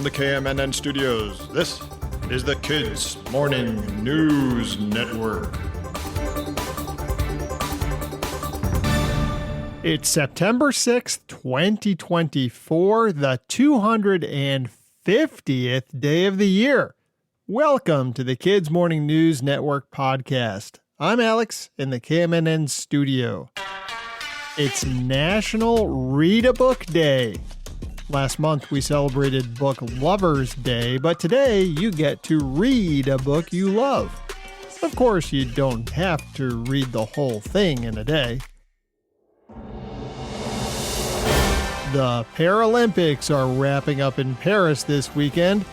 the KMNN studios, this is the Kids Morning News Network. It's September 6th, 2024, the 250th day of the year. Welcome to the Kids Morning News Network podcast. I'm Alex in the KMNN studio. It's National Read a Book Day. Last month we celebrated Book Lovers Day, but today you get to read a book you love. Of course, you don't have to read the whole thing in a day. The Paralympics are wrapping up in Paris this weekend.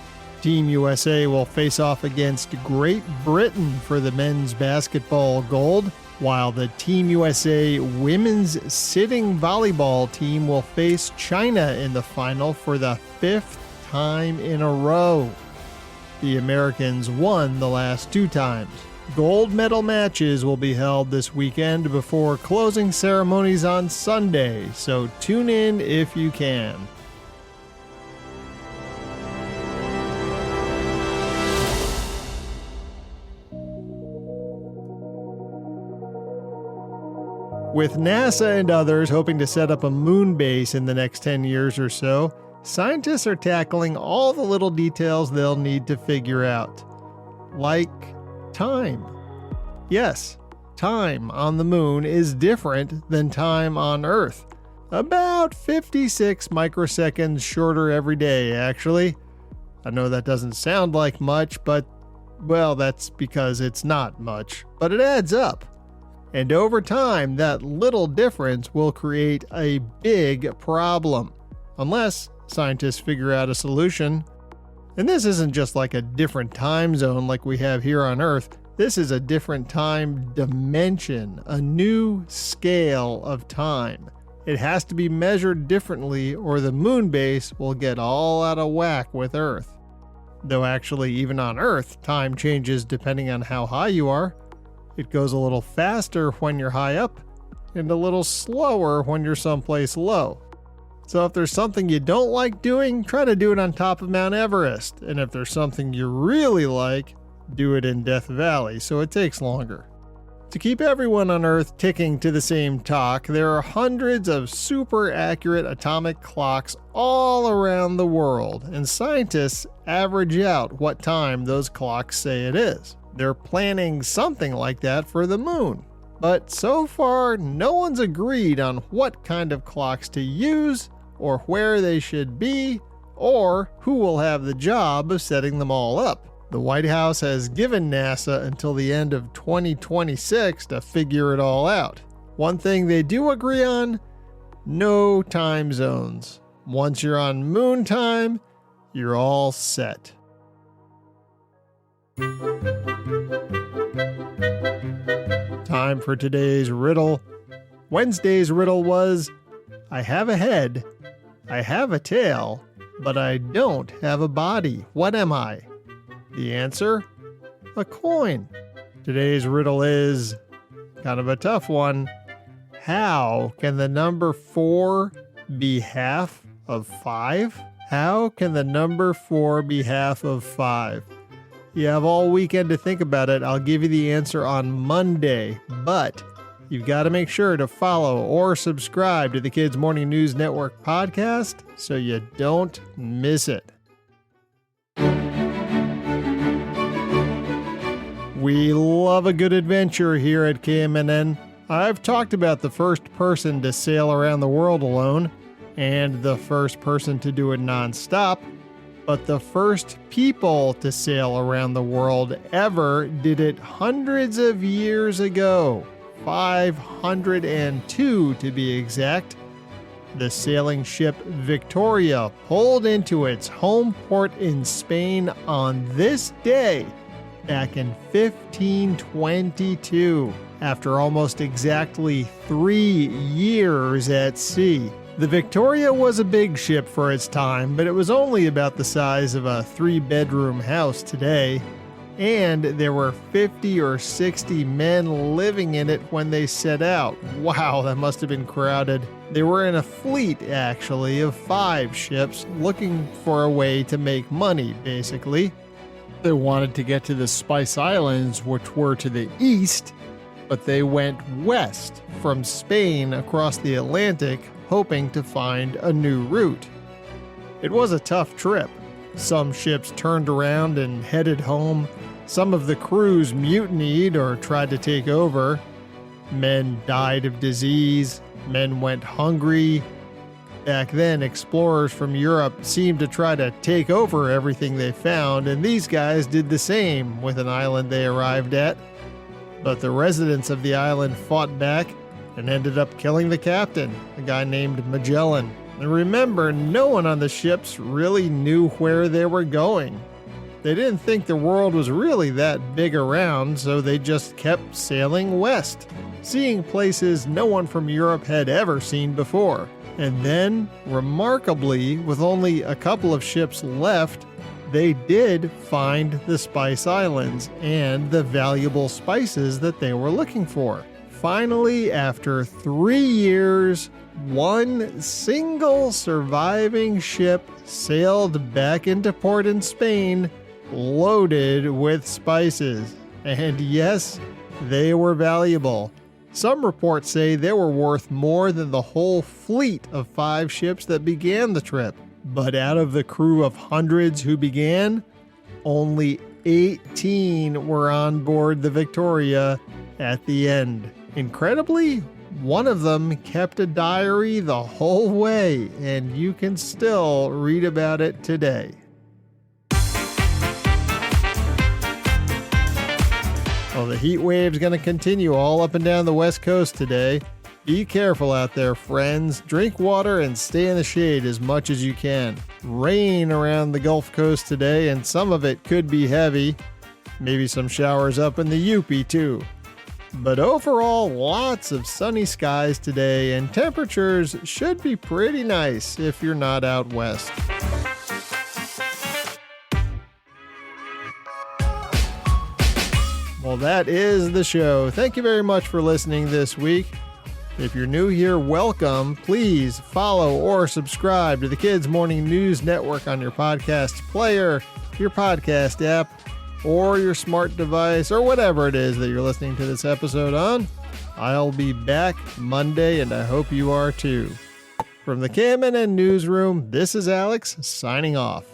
Team USA will face off against Great Britain for the men's basketball gold, while the Team USA women's sitting volleyball team will face China in the final for the 5th time in a row. The Americans won the last 2 times. Gold medal matches will be held this weekend before closing ceremonies on Sunday, so tune in if you can. With NASA and others hoping to set up a moon base in the next 10 years or so, scientists are tackling all the little details they'll need to figure out. Like time. Yes, time on the moon is different than time on Earth. About 56 microseconds shorter every day, actually. I know that doesn't sound like much, but, well, that's because it's not much, but it adds up. And over time, that little difference will create a big problem, unless scientists figure out a solution. And this isn't just like a different time zone like we have here on Earth. This is a different time dimension, a new scale of time. It has to be measured differently or the moon base will get all out of whack with Earth. Though actually, even on Earth, time changes depending on how high you are. It goes a little faster when you're high up and a little slower when you're someplace low. So if there's something you don't like doing, try to do it on top of Mount Everest. And if there's something you really like, do it in Death Valley, so it takes longer. To keep everyone on Earth ticking to the same talk, there are hundreds of super accurate atomic clocks all around the world, and scientists average out what time those clocks say it is. They're planning something like that for the moon. But so far, no one's agreed on what kind of clocks to use, or where they should be, or who will have the job of setting them all up. The White House has given NASA until the end of 2026 to figure it all out. One thing they do agree on: no time zones. Once you're on moon time, you're all set. Time for today's riddle. Wednesday's riddle was, I have a head, I have a tail, but I don't have a body. What am I? The answer? A coin. Today's riddle is kind of a tough one. How can the number 4 be half of 5? How can the number 4 be half of 5? You have all weekend to think about it. I'll give you the answer on Monday, but you've got to make sure to follow or subscribe to the Kids Morning News Network podcast so you don't miss it. We love a good adventure here at KMNN. I've talked about the first person to sail around the world alone and the first person to do it nonstop. But the first people to sail around the world ever did it hundreds of years ago, 502 to be exact. The sailing ship Victoria pulled into its home port in Spain on this day back in 1522, after almost exactly 3 years at sea. The Victoria was a big ship for its time, but it was only about the size of a 3-bedroom house today. and there were 50 or 60 men living in it when they set out. Wow, that must have been crowded. They were in a fleet, actually, of 5 ships looking for a way to make money, basically. They wanted to get to the Spice Islands, which were to the east, but they went west from Spain across the Atlantic, hoping to find a new route. It was a tough trip. Some ships turned around and headed home. Some of the crews mutinied or tried to take over. Men died of disease. Men went hungry. Back then, explorers from Europe seemed to try to take over everything they found, and these guys did the same with an island they arrived at. But the residents of the island fought back and ended up killing the captain, a guy named Magellan. And remember, no one on the ships really knew where they were going. They didn't think the world was really that big around, so they just kept sailing west, seeing places no one from Europe had ever seen before. And then, remarkably, with only a couple of ships left, they did find the Spice Islands and the valuable spices that they were looking for. Finally, after 3 years, one single surviving ship sailed back into port in Spain, loaded with spices. And yes, they were valuable. Some reports say they were worth more than the whole fleet of 5 ships that began the trip. But out of the crew of hundreds who began, only 18 were on board the Victoria at the end. Incredibly, one of them kept a diary the whole way, and you can still read about it today. Well, the heat wave's going to continue all up and down the West Coast today. Be careful out there, friends. Drink water and stay in the shade as much as you can. Rain around the Gulf Coast today, and some of it could be heavy. Maybe some showers up in the UP too. But overall, lots of sunny skies today, and temperatures should be pretty nice if you're not out west. Well, that is the show. Thank you very much for listening this week. If you're new here, welcome. Please follow or subscribe to the Kids Morning News Network on your podcast player, your podcast app, or your smart device, or whatever it is that you're listening to this episode on. I'll be back Monday, and I hope you are too. From the KMNN Newsroom, this is Alex signing off.